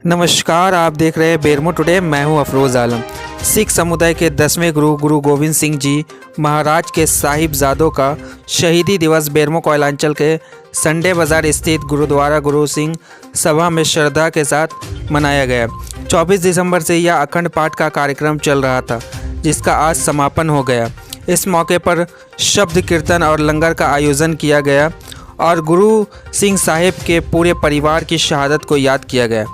नमस्कार, आप देख रहे हैं बेरमो टुडे। मैं हूं अफरोज़ आलम। सिख समुदाय के 10वें गुरु गुरु गोविंद सिंह जी महाराज के साहिबजादों का शहीदी दिवस बेरमो कोयलांचल के संडे बाज़ार स्थित गुरुद्वारा गुरु सिंह सभा में श्रद्धा के साथ मनाया गया। 24 दिसंबर से यह अखंड पाठ का कार्यक्रम चल रहा था, जिसका आज समापन हो गया। इस मौके पर शब्द कीर्तन और लंगर का आयोजन किया गया और गुरु सिंह साहिब के पूरे परिवार की शहादत को याद किया गया।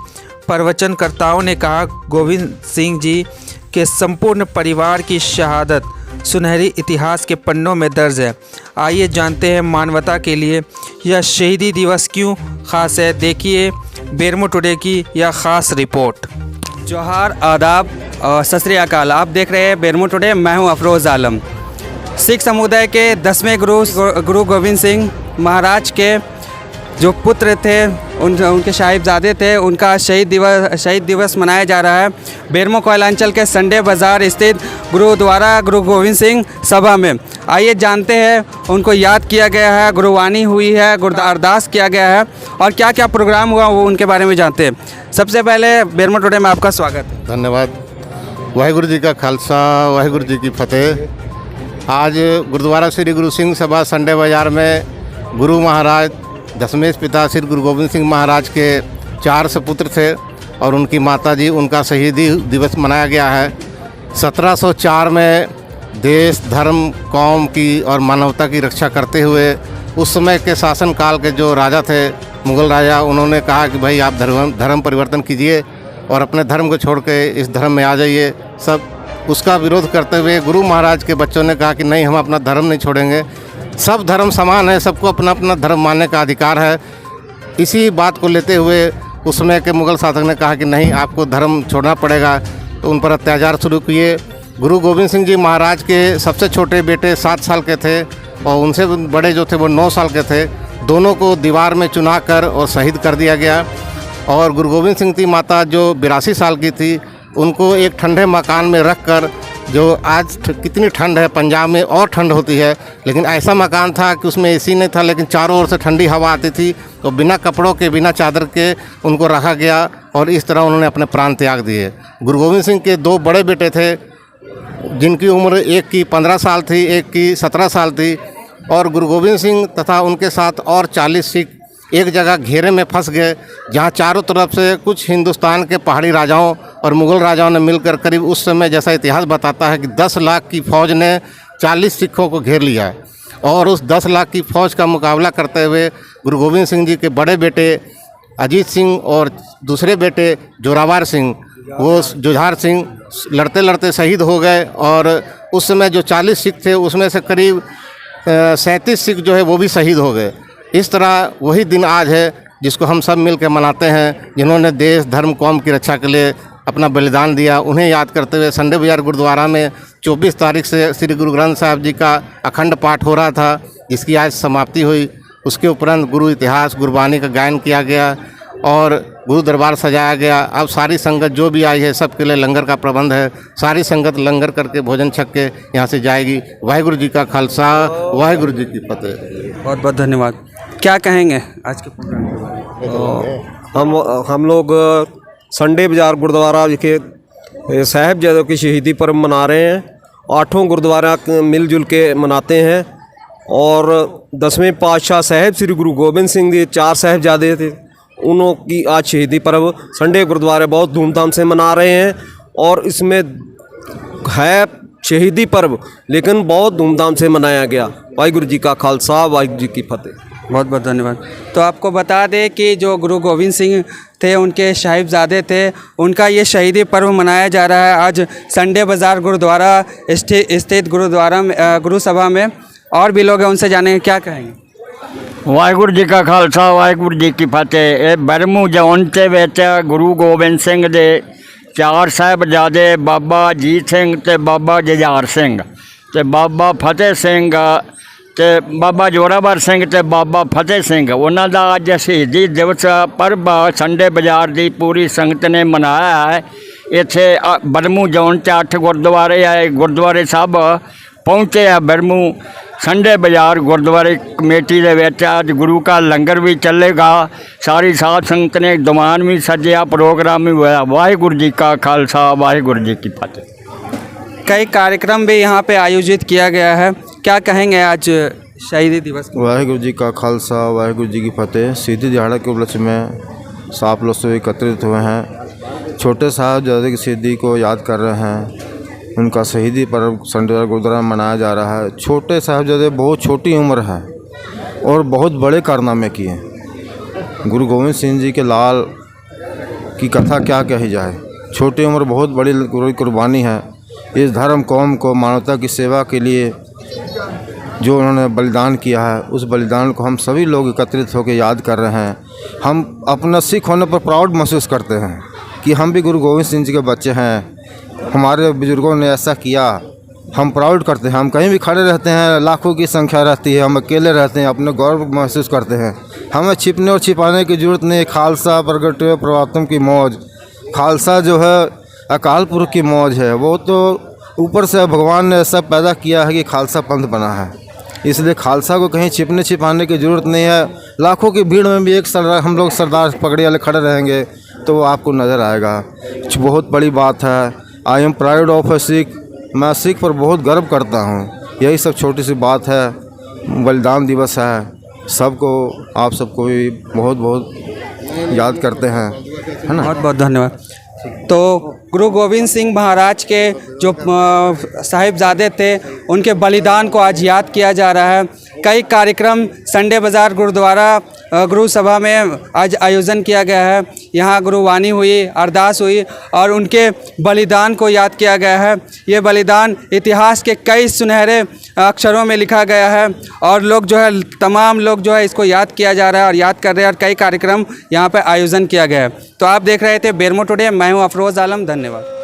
प्रवचनकर्ताओं ने कहा, गोविंद सिंह जी के संपूर्ण परिवार की शहादत सुनहरी इतिहास के पन्नों में दर्ज है। आइए जानते हैं मानवता के लिए यह शहीदी दिवस क्यों खास है। देखिए बेरमो टुडे की यह खास रिपोर्ट। जोहार, आदाब और सत श्री अकाल। आप देख रहे हैं बेरमो टुडे। मैं हूं अफरोज़ आलम। सिख समुदाय के 10वें गुरु गोविंद सिंह महाराज के जो पुत्र थे, उनके साहिबजादे थे, उनका शहीद दिवस मनाया जा रहा है बेरमो कोयलांचल के संडे बाज़ार स्थित गुरुद्वारा गुरु गोविंद सिंह सभा में। आइए जानते हैं, उनको याद किया गया है, गुरुवाणी हुई है, अरदास किया गया है और क्या क्या प्रोग्राम हुआ वो उनके बारे में जानते हैं। सबसे पहले बेरमो टुडे में आपका स्वागत है। धन्यवाद। वाहिगुरु जी का खालसा, वाहिगुरु जी की फतेह। आज गुरुद्वारा श्री गुरु सिंह सभा संडे बाज़ार में गुरु महाराज 10वें पिता श्री गुरु गोविंद सिंह महाराज के 4 सपुत्र थे और उनकी माता जी, उनका शहीदी दिवस मनाया गया है। 1704 में देश, धर्म, कौम की और मानवता की रक्षा करते हुए उस समय के शासन काल के जो राजा थे, मुग़ल राजा, उन्होंने कहा कि भाई आप धर्म परिवर्तन कीजिए और अपने धर्म को छोड़ के इस धर्म में आ जाइए। सब उसका विरोध करते हुए गुरु महाराज के बच्चों ने कहा कि नहीं, हम अपना धर्म नहीं छोड़ेंगे, सब धर्म समान है, सबको अपना अपना धर्म मानने का अधिकार है। इसी बात को लेते हुए उस समय के मुग़ल शासक ने कहा कि नहीं, आपको धर्म छोड़ना पड़ेगा, तो उन पर अत्याचार शुरू किए। गुरु गोविंद सिंह जी महाराज के सबसे छोटे बेटे 7 साल के थे और उनसे बड़े जो थे वो 9 साल के थे। दोनों को दीवार में चुना कर और शहीद कर दिया गया। और गुरु गोविंद सिंह की माता जो 82 साल की थी, उनको एक ठंडे मकान में रख कर, जो आज कितनी ठंड है, पंजाब में और ठंड होती है, लेकिन ऐसा मकान था कि उसमें एसी नहीं था, लेकिन चारों ओर से ठंडी हवा आती थी, तो बिना कपड़ों के, बिना चादर के उनको रखा गया और इस तरह उन्होंने अपने प्राण त्याग दिए। गुरु गोविंद सिंह के 2 बड़े बेटे थे, जिनकी उम्र एक की 15 साल थी, एक की 17 साल थी। और गुरु गोविंद सिंह तथा उनके साथ और 40 सिख एक जगह घेरे में फंस गए, जहाँ चारों तरफ से कुछ हिंदुस्तान के पहाड़ी राजाओं और मुग़ल राजाओं ने मिलकर करीब उस समय, जैसा इतिहास बताता है, कि 10 लाख की फ़ौज ने 40 सिखों को घेर लिया। और उस 10 लाख की फ़ौज का मुकाबला करते हुए गुरु गोविंद सिंह जी के बड़े बेटे अजीत सिंह और दूसरे बेटे जोरावर सिंह, वो जुझार सिंह, लड़ते लड़ते शहीद हो गए। और उस समय जो 40 सिख थे, उसमें से करीब 37 सिख जो है वो भी शहीद हो गए। इस तरह वही दिन आज है जिसको हम सब मिल के मनाते हैं, जिन्होंने देश, धर्म, कौम की रक्षा के लिए अपना बलिदान दिया। उन्हें याद करते हुए संडे बाज़ार गुरुद्वारा में 24 तारीख से श्री गुरु ग्रंथ साहिब जी का अखंड पाठ हो रहा था, जिसकी आज समाप्ति हुई। उसके उपरांत गुरु इतिहास, गुरबानी का गायन किया गया और गुरु दरबार सजाया गया। अब सारी संगत जो भी आई है, सबके लिए लंगर का प्रबंध है। सारी संगत लंगर करके, भोजन छक के यहाँ से जाएगी। वाहिगुरु जी का खालसा, वाहिगुरु जी की फतेह। बहुत बहुत धन्यवाद। क्या कहेंगे आज के प्रोग्राम के बारे में? हम लोग संडे बाज़ार गुरुद्वारा के साहिबजादों की शहीदी पर्व मना रहे हैं। 8 गुरुद्वारा मिलजुल के मनाते हैं और 10वें पातशाह साहिब श्री गुरु गोविंद सिंह जी 4 साहिबजादे थे, उन्हों की आज शहीदी पर्व संडे गुरुद्वारे बहुत धूमधाम से मना रहे हैं। और इसमें है शहीदी पर्व, लेकिन बहुत धूमधाम से मनाया गया। वाहिगुरु जी का खालसा, वाहिगुरू जी की फतेह। बहुत बहुत धन्यवाद। तो आपको बता दें कि जो गुरु गोविंद सिंह थे, उनके साहिबजादे थे, उनका ये शहीदी पर्व मनाया जा रहा है आज संडे बाज़ार गुरुद्वारा स्थित गुरुद्वारा गुरु सभा में। और भी लोग हैं, उनसे जानेंगे, क्या कहेंगे। वाहिगुरू जी का खालसा, वाहिगुरू जी की फतेह। ये बरमू जोन के विच गुरु गोबिंद सिंह दे 4 साहिबजादे, बाबा अजीत सिंह ते बाबा जुझार सिंह ते बाबा फतेह सिंह ते बाबा जोरावर सिंह ते बाबा फतेह सिंह, उन्हों का अज शहीदी दिवस पर्व संडे बाज़ार की पूरी संगत ने मनाया है। इत्थे बरमू जोन 8 गुरुद्वारे आए, गुरुद्वारे सब पहुँचे आ बरमू संडे बाज़ार गुरुद्वारे कमेटी दे विच अज गुरु का लंगर भी चलेगा। सारी साध संगत ने दीवान भी सजिया, प्रोग्राम भी होया। वाहिगुरू जी का खालसा, वाहिगुरू जी की फतेह। कई कार्यक्रम भी यहाँ पे आयोजित किया गया है, क्या कहेंगे आज शहीदी दिवस को? वाहिगुरू जी का खालसा, वाहिगुरू जी की फतेह। शहीदी दिहाड़ा के उपलक्ष्य में साफ लोग से एकत्रित हुए हैं। छोटे साहबजादे की शहीदी को याद कर रहे हैं। उनका शहीदी पर्व संडे गुरुद्वारा में मनाया जा रहा है। छोटे साहबजादे बहुत छोटी उम्र है और बहुत बड़े कारनामे किए। गुरु गोविंद सिंह जी के लाल की कथा क्या कही जाए। छोटी उम्र बहुत बड़ी कुर्बानी है। इस धर्म कौम को मानवता की सेवा के लिए जो उन्होंने बलिदान किया है, उस बलिदान को हम सभी लोग एकत्रित होकर याद कर रहे हैं। हम अपना सिख होने पर प्राउड महसूस करते हैं कि हम भी गुरु गोविंद सिंह जी के बच्चे हैं। हमारे बुजुर्गों ने ऐसा किया, हम प्राउड करते हैं। हम कहीं भी खड़े रहते हैं, लाखों की संख्या रहती है, हम अकेले रहते हैं, अपने गौरव महसूस करते हैं। हमें छिपने और छिपाने की ज़रूरत नहीं। खालसा प्रगट प्रवात्म की मौज, खालसा जो है अकाल पुरख की मौज है। वो तो ऊपर से भगवान ने ऐसा पैदा किया है कि खालसा पंथ बना है। इसलिए खालसा को कहीं छिपने छिपाने की ज़रूरत नहीं है। लाखों की भीड़ में भी एक सरदार, हम लोग सरदार पगड़ी वाले खड़े रहेंगे तो वो आपको नज़र आएगा। बहुत बड़ी बात है। आई एम प्राउड ऑफ ए सिख। मैं सिख पर बहुत गर्व करता हूँ। यही सब छोटी सी बात है। बलिदान दिवस है, सबको आप सबको भी बहुत बहुत याद करते हैं, है ना। बहुत बहुत धन्यवाद। तो गुरु गोविंद सिंह महाराज के जो साहिबजादे थे, उनके बलिदान को आज याद किया जा रहा है। कई कार्यक्रम संडे बाज़ार गुरुद्वारा गुरु सभा में आज आयोजन किया गया है। यहाँ गुरुवाणी हुई, अरदास हुई और उनके बलिदान को याद किया गया है। ये बलिदान इतिहास के कई सुनहरे अक्षरों में लिखा गया है और लोग जो है, तमाम लोग जो है इसको याद किया जा रहा है और याद कर रहे हैं और कई कार्यक्रम यहाँ पे आयोजन किया गया है। तो आप देख रहे थे बेरमो टुडे। मैं हूँ अफरोज़ आलम। धन्यवाद।